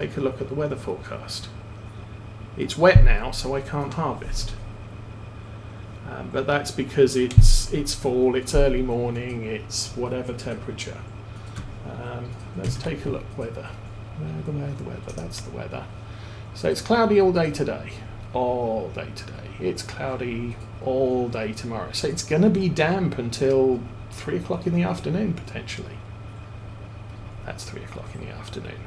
Take a look at the weather forecast. It's wet now, so I can't harvest. But that's because it's fall, it's early morning, it's whatever temperature. Let's take a look. Weather. That's the weather. So it's cloudy all day today. All day today. It's cloudy all day tomorrow. So it's going to be damp until 3 o'clock in the afternoon, potentially. That's 3 o'clock in the afternoon.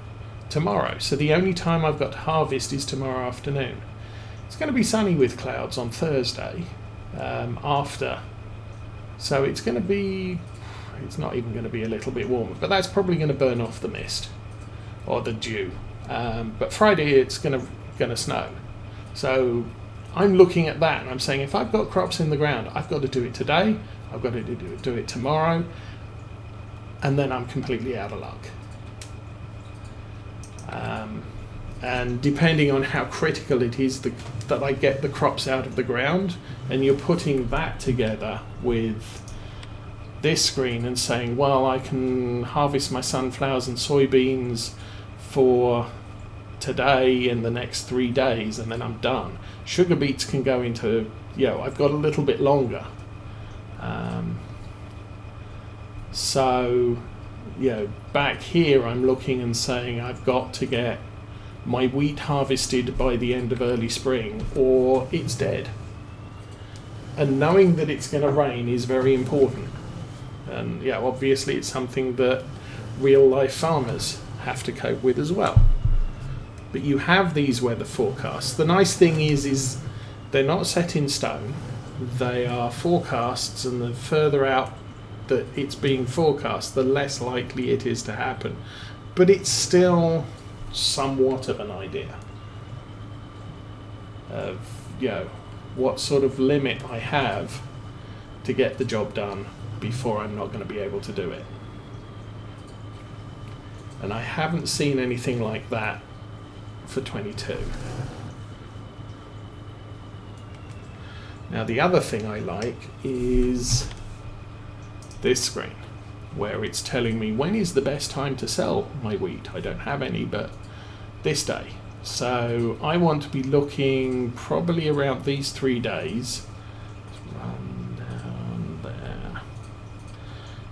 Tomorrow. So the only time I've got to harvest is tomorrow afternoon. It's going to be sunny with clouds on Thursday after. So it's going to be, it's not even going to be a little bit warmer, but that's probably going to burn off the mist or the dew. But Friday it's going to snow. So I'm looking at that and I'm saying if I've got crops in the ground, I've got to do it today, I've got to do it tomorrow, and then I'm completely out of luck. And depending on how critical it is that I get the crops out of the ground, and you're putting that together with this screen and saying, well, I can harvest my sunflowers and soybeans for today and the next 3 days and then I'm done. Sugar beets can go into, I've got a little bit longer. So back here I'm looking and saying I've got to get my wheat harvested by the end of early spring or it's dead. And knowing that it's going to rain is very important. And obviously it's something that real life farmers have to cope with as well. But you have these weather forecasts. The nice thing is they're not set in stone. They are forecasts, and the further out that it's being forecast, the less likely it is to happen. But it's still somewhat of an idea of what sort of limit I have to get the job done before I'm not going to be able to do it. And I haven't seen anything like that for 22. Now the other thing I like is this screen, where it's telling me when is the best time to sell my wheat. I don't have any, but this day. So I want to be looking probably around these 3 days. Let's run down there.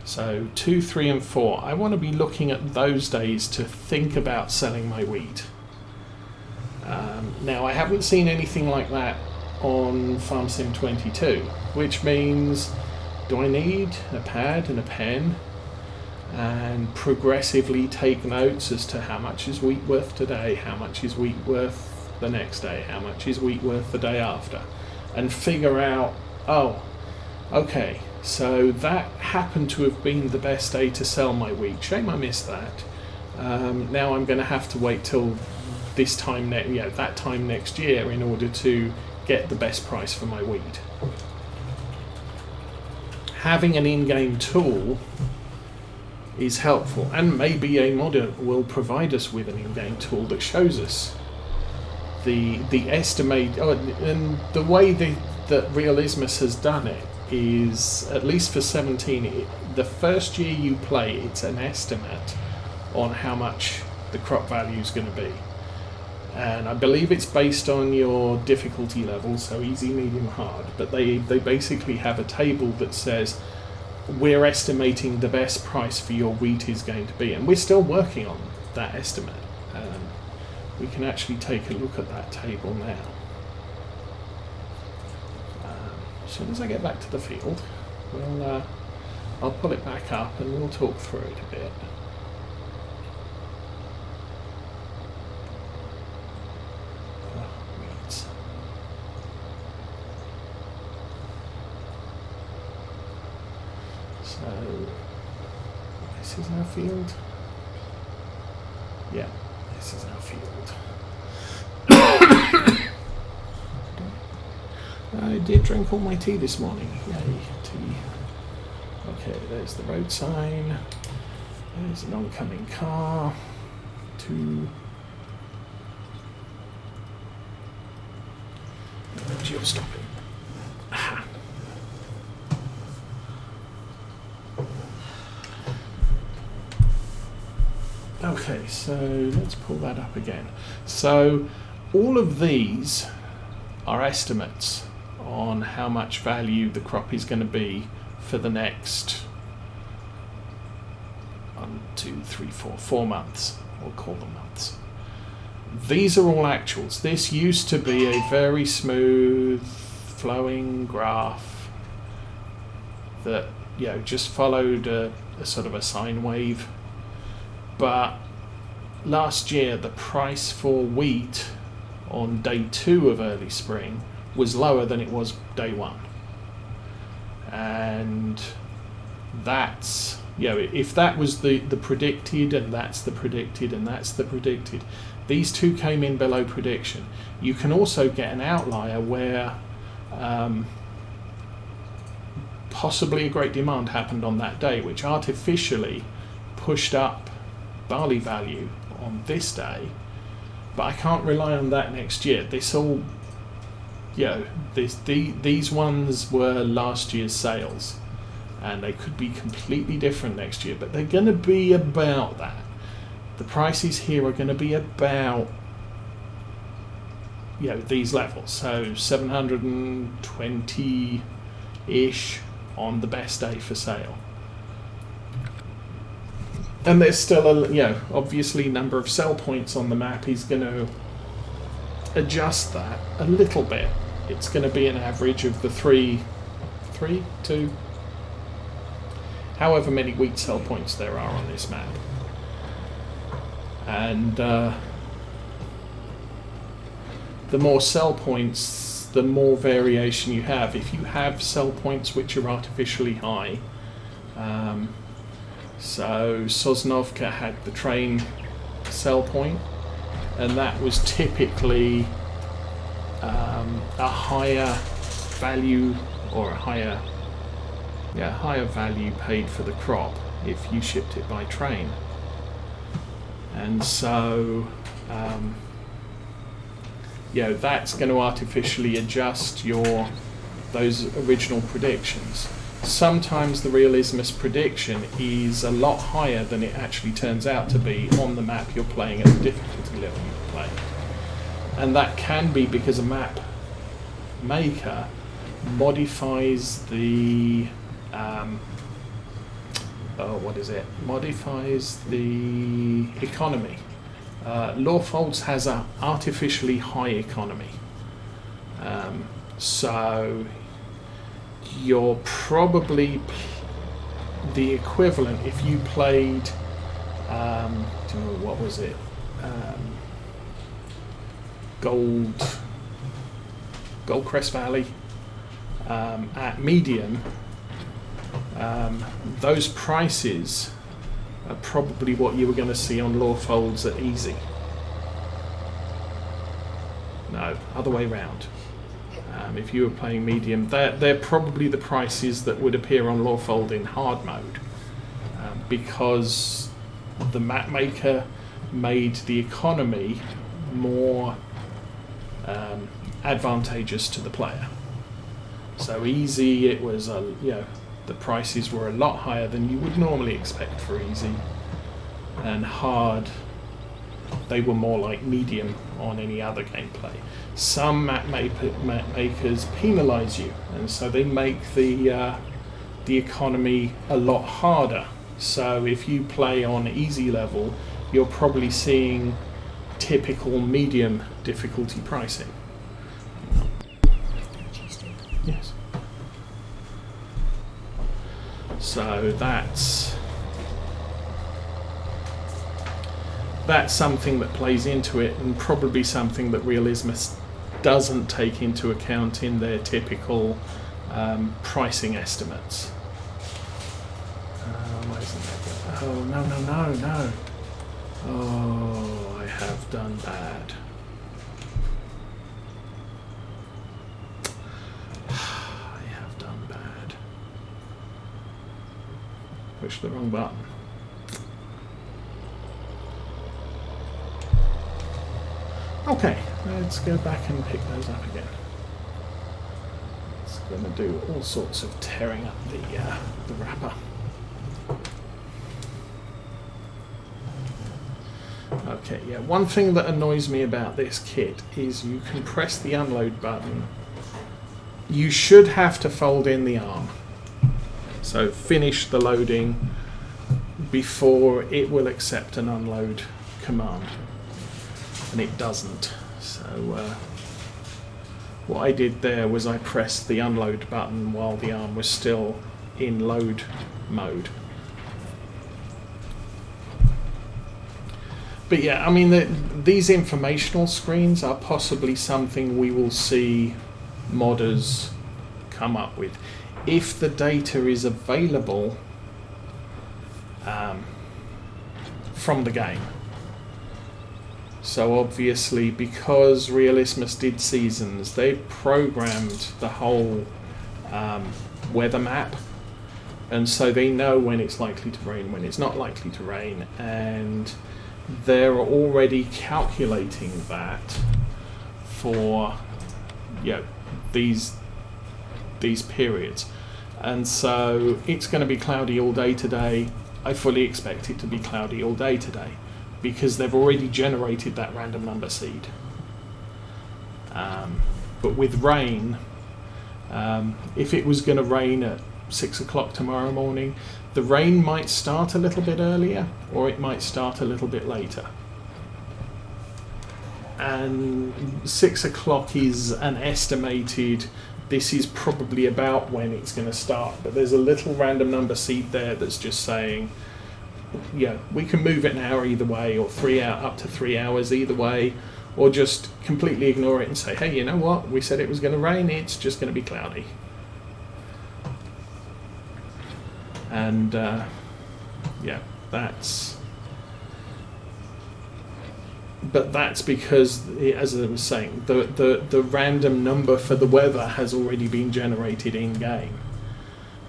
So 2, 3, and 4. I want to be looking at those days to think about selling my wheat. Now I haven't seen anything like that on FarmSim 22, which means do I need a pad and a pen and progressively take notes as to how much is wheat worth today, how much is wheat worth the next day, how much is wheat worth the day after, and figure out, oh, okay, so that happened to have been the best day to sell my wheat. Shame I missed that. Now I'm going to have to wait till this time that time next year in order to get the best price for my wheat. Having an in-game tool is helpful, and maybe a modder will provide us with an in-game tool that shows us the estimate. And the way that Realismus has done it is, at least for 17, the first year you play, it's an estimate on how much the crop value is going to be. And I believe it's based on your difficulty level, so easy, medium, hard. But they basically have a table that says we're estimating the best price for your wheat is going to be. And we're still working on that estimate. We can actually take a look at that table now. As soon as I get back to the field, I'll pull it back up and we'll talk through it a bit. So, this is our field. Yeah, this is our field. I did drink all my tea this morning. Yay, tea. Okay, there's the road sign. There's an oncoming car. 2. You're stopping. Aha. Okay. Okay, so let's pull that up again. So all of these are estimates on how much value the crop is going to be for the next 4 months. We'll call them months. These are all actuals. This used to be a very smooth flowing graph that just followed a sort of a sine wave. But last year the price for wheat on day 2 of early spring was lower than it was day 1. And that's, if that was the predicted, and that's the predicted, and that's the predicted, these two came in below prediction. You can also get an outlier where possibly a great demand happened on that day, which artificially pushed up barley value on this day, but I can't rely on that next year. These ones were last year's sales, and they could be completely different next year, but they're going to be about that. The prices here are going to be about these levels, so 720-ish on the best day for sale. And there's still obviously number of sell points on the map is going to adjust that a little bit. It's going to be an average of the 2, however many wheat sell points there are on this map. And the more sell points, the more variation you have. If you have sell points which are artificially high, so Sosnovka had the train sell point, and that was typically a higher value, or a higher value paid for the crop if you shipped it by train. And so that's going to artificially adjust those original predictions. Sometimes the realismus prediction is a lot higher than it actually turns out to be on the map you're playing at the difficulty level you're playing. And that can be because a map maker modifies the modifies the economy. Lawfolds has an artificially high economy, so you're probably the equivalent if you played what was it, Goldcrest Valley at medium. Those prices are probably what you were going to see on Lawfolds at easy. No, other way round. If you were playing medium, they're probably the prices that would appear on Lawfold in hard mode, because the map maker made the economy more advantageous to the player. So easy, it was the prices were a lot higher than you would normally expect for easy, and hard, they were more like medium on any other gameplay. Some map makers penalise you, and so they make the economy a lot harder. So if you play on easy level, you're probably seeing typical medium difficulty pricing. Yes. So that's something that plays into it, and probably something that Realismus doesn't take into account in their typical pricing estimates. Why isn't that good? Oh, no. Oh, I have done bad. I have done bad. Push the wrong button. Okay, let's go back and pick those up again. It's going to do all sorts of tearing up the wrapper. Okay, yeah. One thing that annoys me about this kit is you can press the unload button. You should have to fold in the arm. So finish the loading before it will accept an unload command. And it doesn't. So what I did there was I pressed the unload button while the arm was still in load mode. But yeah, I mean, these informational screens are possibly something we will see modders come up with. If the data is available from the game. So obviously, because Realismus did seasons, they programmed the whole weather map, and so they know when it's likely to rain, when it's not likely to rain, and they're already calculating that for these periods. And so it's going to be cloudy all day today. I fully expect it to be cloudy all day today, because they've already generated that random number seed. But with rain, if it was going to rain at 6 o'clock tomorrow morning, the rain might start a little bit earlier, or it might start a little bit later. And 6 o'clock is an estimated, this is probably about when it's going to start, but there's a little random number seed there that's just saying, yeah, we can move it an hour either way, or up to 3 hours either way, or just completely ignore it and say, hey, you know what, we said it was going to rain, it's just going to be cloudy. And yeah, that's because, as I was saying, the random number for the weather has already been generated in game.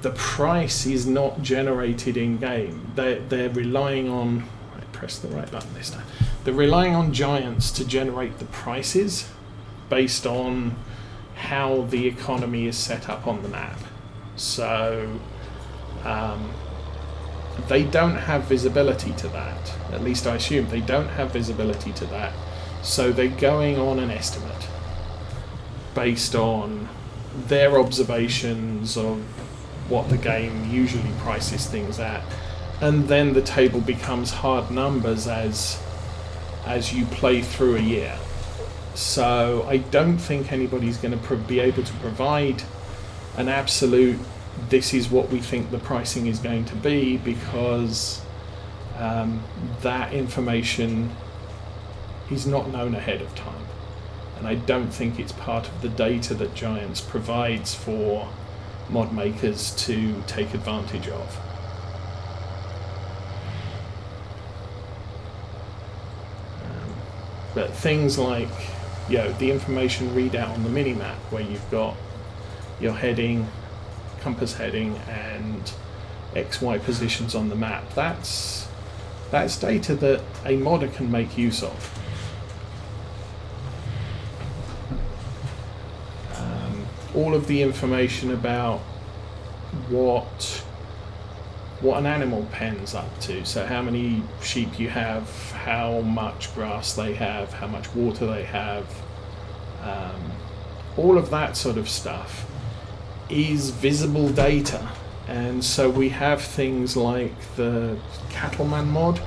The price is not generated in game. They're relying on, I pressed the right button this time. They're relying on Giants to generate the prices based on how the economy is set up on the map. So they don't have visibility to that. At least I assume they don't have visibility to that. So they're going on an estimate based on their observations of what the game usually prices things at. And then the table becomes hard numbers as you play through a year. So I don't think anybody's going to be able to provide an absolute, this is what we think the pricing is going to be, because that information is not known ahead of time. And I don't think it's part of the data that Giants provides for mod makers to take advantage of. But things like, the information readout on the minimap, where you've got your heading, compass heading, and XY positions on the map, that's data that a modder can make use of. All of the information about what an animal pen's up to, so how many sheep you have, how much grass they have, how much water they have, all of that sort of stuff is visible data. And so we have things like the Cattleman mod,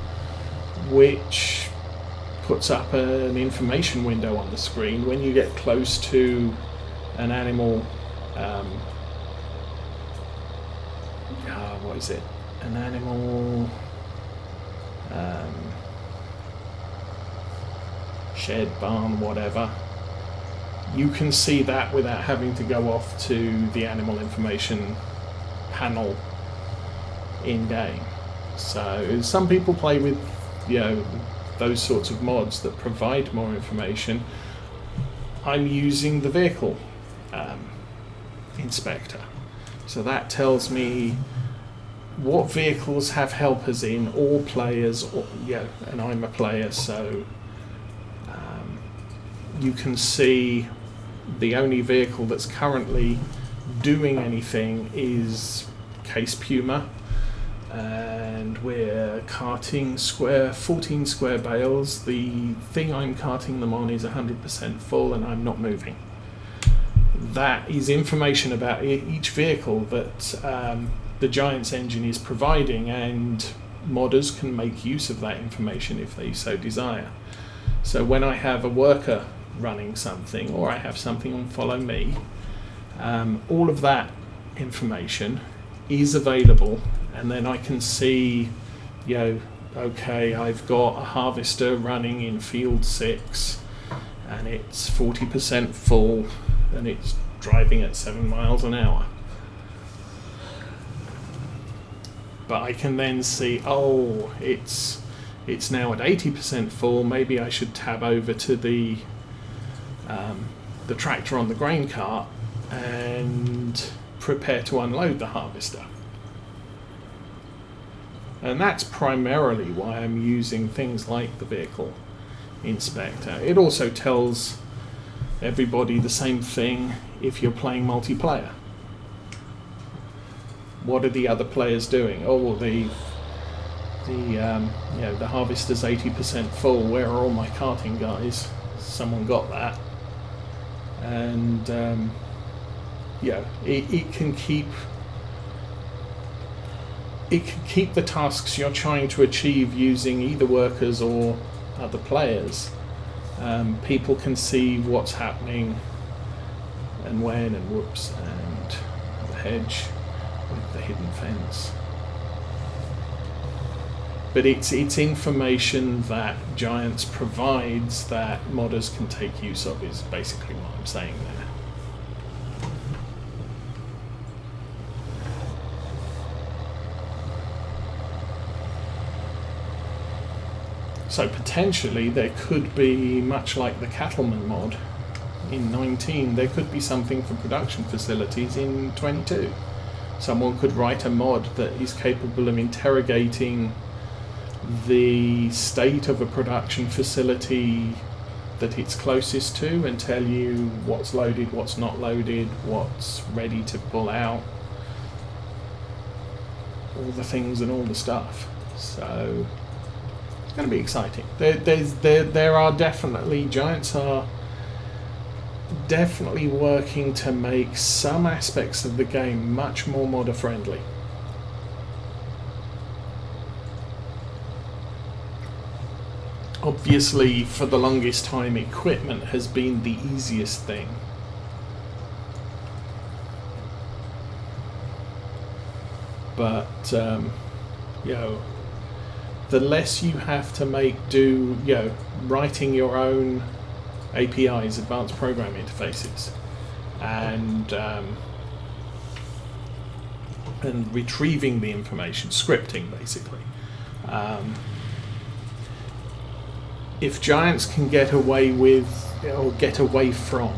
which puts up an information window on the screen when you get close to an animal, what is it? An animal shed, barn, whatever. You can see that without having to go off to the animal information panel in game. So some people play with those sorts of mods that provide more information. I'm using the vehicle inspector, so that tells me what vehicles have helpers in, all players, and I'm a player, so you can see the only vehicle that's currently doing anything is Case Puma, and we're carting 14 square bales. The thing I'm carting them on is 100% full and I'm not moving. That is information about each vehicle that the Giants engine is providing, and modders can make use of that information if they so desire. So when I have a worker running something, or I have something on follow me, all of that information is available, and then I can see, okay, I've got a harvester running in field 6 and it's 40% full and it's driving at 7 miles an hour. But I can then see, oh, it's now at 80% full. Maybe I should tab over to the tractor on the grain cart and prepare to unload the harvester. And that's primarily why I'm using things like the vehicle inspector. It also tells everybody the same thing if you're playing multiplayer. What are the other players doing? Oh, well, the harvester's 80% full. Where are all my carting guys? Someone got that. And it can keep the tasks you're trying to achieve using either workers or other players. People can see what's happening and when, and whoops, and the hedge with the hidden fence. But it's information that Giants provides that modders can take use of, is basically what I'm saying there. So potentially there could be, much like the Cattleman mod in 19, there could be something for production facilities in 22. Someone could write a mod that is capable of interrogating the state of a production facility that it's closest to and tell you what's loaded, what's not loaded, what's ready to pull out, all the things and all the stuff. So it's going to be exciting. There are definitely, Giants are definitely working to make some aspects of the game much more modder friendly. Obviously, for the longest time, equipment has been the easiest thing. But, the less you have to writing your own APIs, advanced program interfaces, and retrieving the information, scripting basically. If Giants can get away from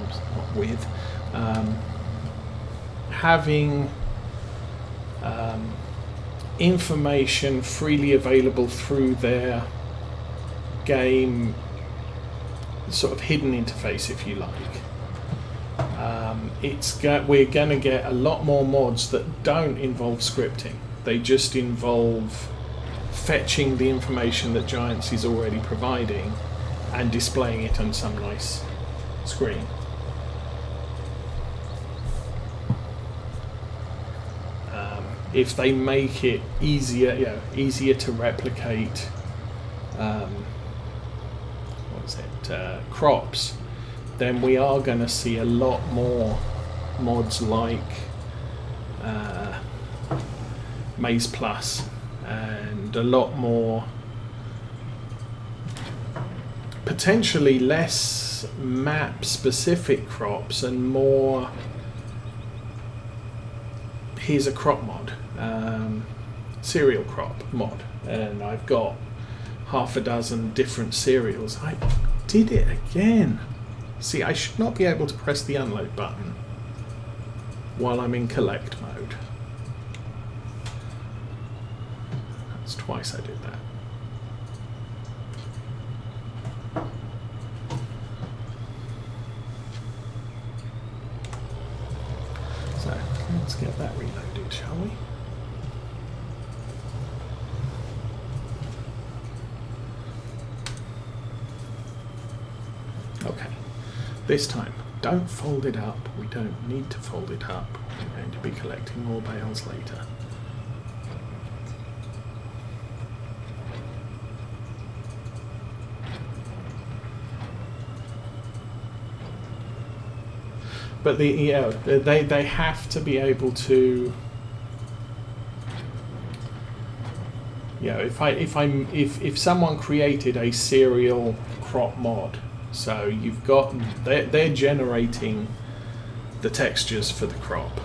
having information freely available through their game sort of hidden interface, if you like, we're going to get a lot more mods that don't involve scripting. They just involve fetching the information that Giants is already providing and displaying it on some nice screen. If they make it easier to replicate crops, then we are going to see a lot more mods like Maize Plus, and a lot more, potentially less map specific crops and more, here's a crop mod, cereal crop mod, and I've got half a dozen different cereals. I did it again. See, I should not be able to press the unload button while I'm in collect mode. That's twice I did that. So let's get that reloaded, shall we? Okay, this time, don't fold it up. We don't need to fold it up. We're going to be collecting more bales later. But they have to be able to. If someone created a serial crop mod, so you've got they're generating the textures for the crop.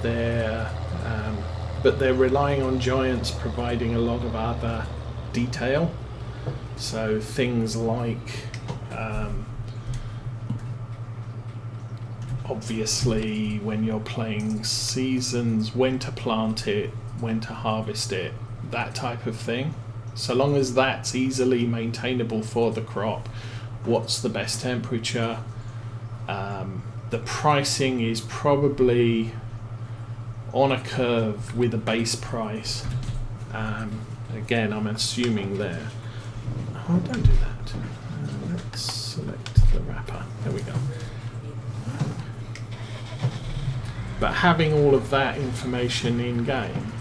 But they're relying on Giants providing a lot of other detail. So things like obviously when you're playing seasons, when to plant it, when to harvest it, that type of thing. So long as that's easily maintainable for the crop, what's the best temperature? The pricing is probably on a curve with a base price. Again, I'm assuming there. Oh, don't do that. Let's select the wrapper. There we go. But having all of that information in-game,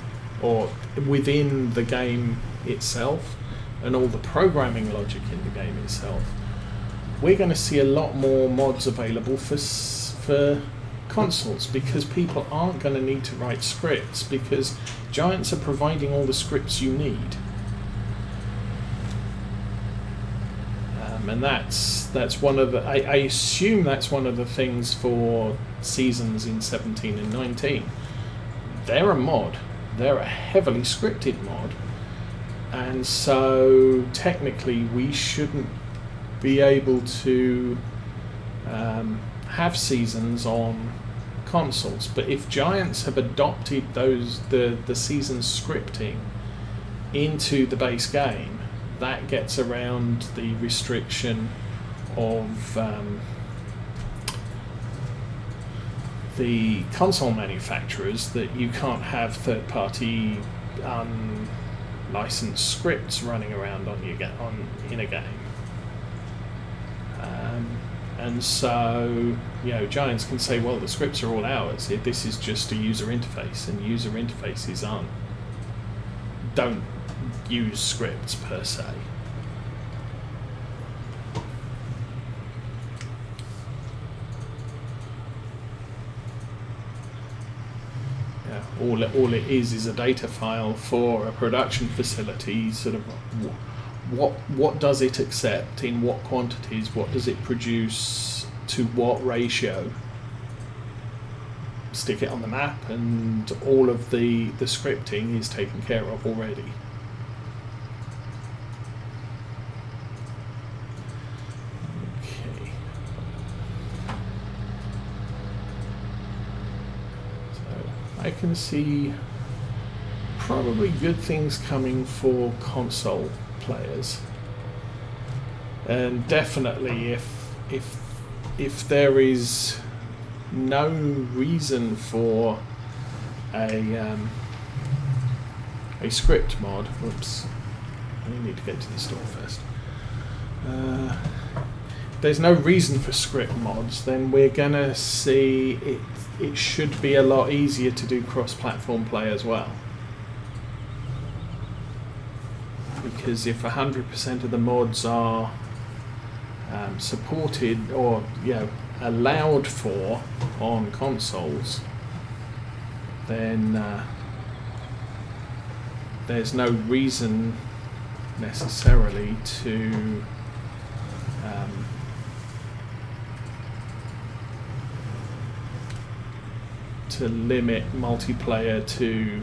or within the game itself, and all the programming logic in the game itself, we're going to see a lot more mods available for consoles, because people aren't going to need to write scripts, because Giants are providing all the scripts you need. And that's one of the. I assume that's one of the things for seasons in 17 and 19. They're a mod. They're a heavily scripted mod, and so technically we shouldn't be able to have seasons on consoles. But if Giants have adopted the season scripting into the base game, that gets around the restriction of the console manufacturers that you can't have third-party licensed scripts running around in a game. And so, Giants can say, well, the scripts are all ours. This is just a user interface, and user interfaces don't use scripts per se. All it is a data file for a production facility. Sort of what does it accept in what quantities? What does it produce to what ratio? Stick it on the map, and all of the scripting is taken care of already. Okay. So I can see probably good things coming for console players, and definitely if there is no reason for a script mod. Whoops, I need to get to the store first. There's no reason for script mods, then we're gonna see it should be a lot easier to do cross-platform play as well. Because if 100% of the mods are supported or allowed for on consoles, then there's no reason necessarily to limit multiplayer to,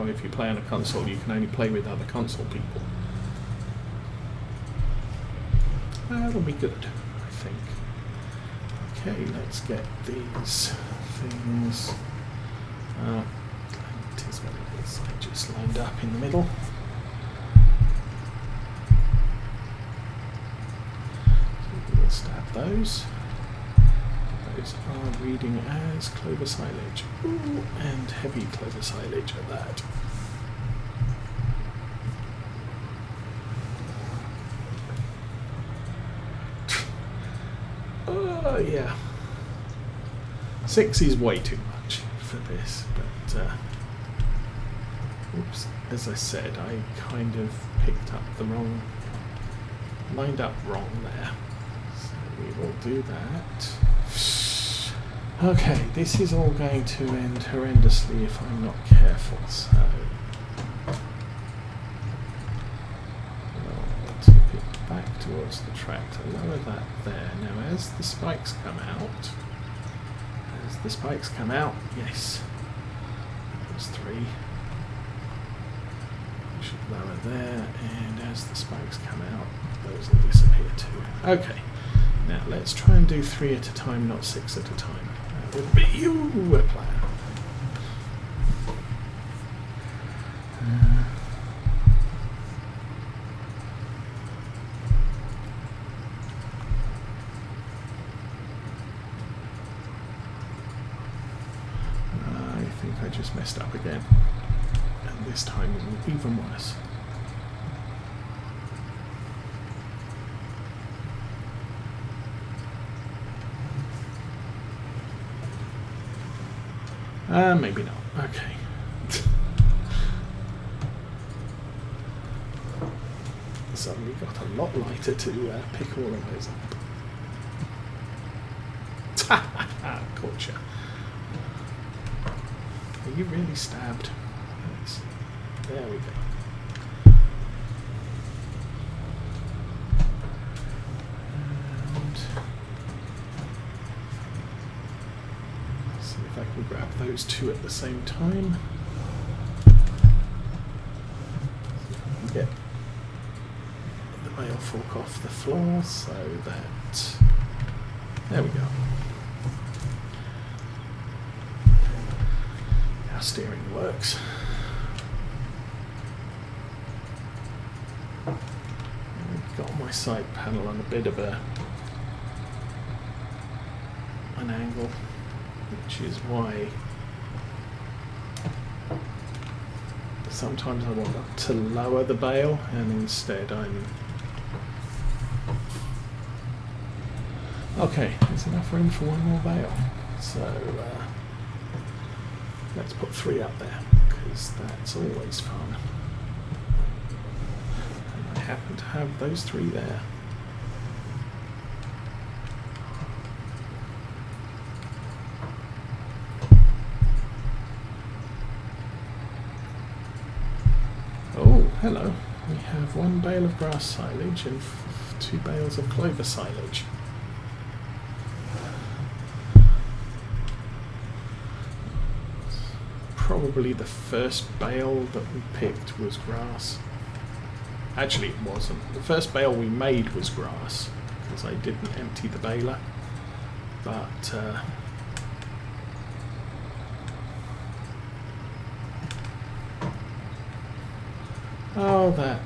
if you play on a console, you can only play with other console people. That'll be good, I think. Okay, let's get these things. It is what it is. They just lined up in the middle. So we'll stab those. Those are reading as clover silage. Ooh, and heavy clover silage at that. Yeah. 6 is way too much for this, but oops, as I said, I kind of picked up the wrong, lined up wrong there. So we will do that. Okay, this is all going to end horrendously if I'm not careful, so we'll tip it back towards the tractor, lower that there. Now as the spikes come out, yes, there's 3. We should lower there, and as the spikes come out, those will disappear too. Okay, now let's try and do 3 at a time, not 6 at a time. That would be a plan. I think I just messed up again, and this time it will be even worse. Maybe not. Okay. Suddenly got a lot lighter to pick all of those up. Caught you. Are you really stabbed? There we go. I can grab those 2 at the same time. Get the bale fork off the floor so that... There we go. Our steering works. I've got my side panel on a bit of an angle, which is why sometimes I want to lower the bale, and instead I'm... Okay, there's enough room for 1 more bale, so let's put 3 up there, because that's always fun. And I happen to have those 3 there. Hello, we have 1 bale of grass silage and 2 bales of clover silage. Probably the first bale that we picked was grass. Actually, it wasn't. The first bale we made was grass, because I didn't empty the baler. But oh, that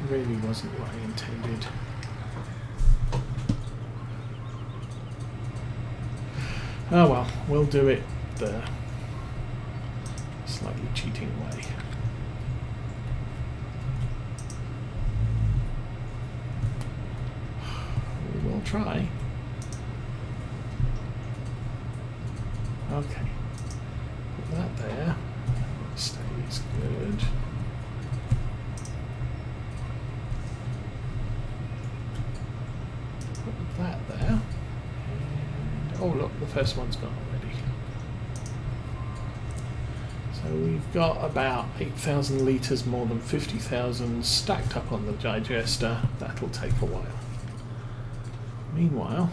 really wasn't what I intended. Oh well, we'll do it the slightly cheating way. We will try. Okay, put that there. Stays good. That there, and oh look, the first one's gone already. So we've got about 8,000 litres, more than 50,000 stacked up on the digester. That'll take a while. Meanwhile,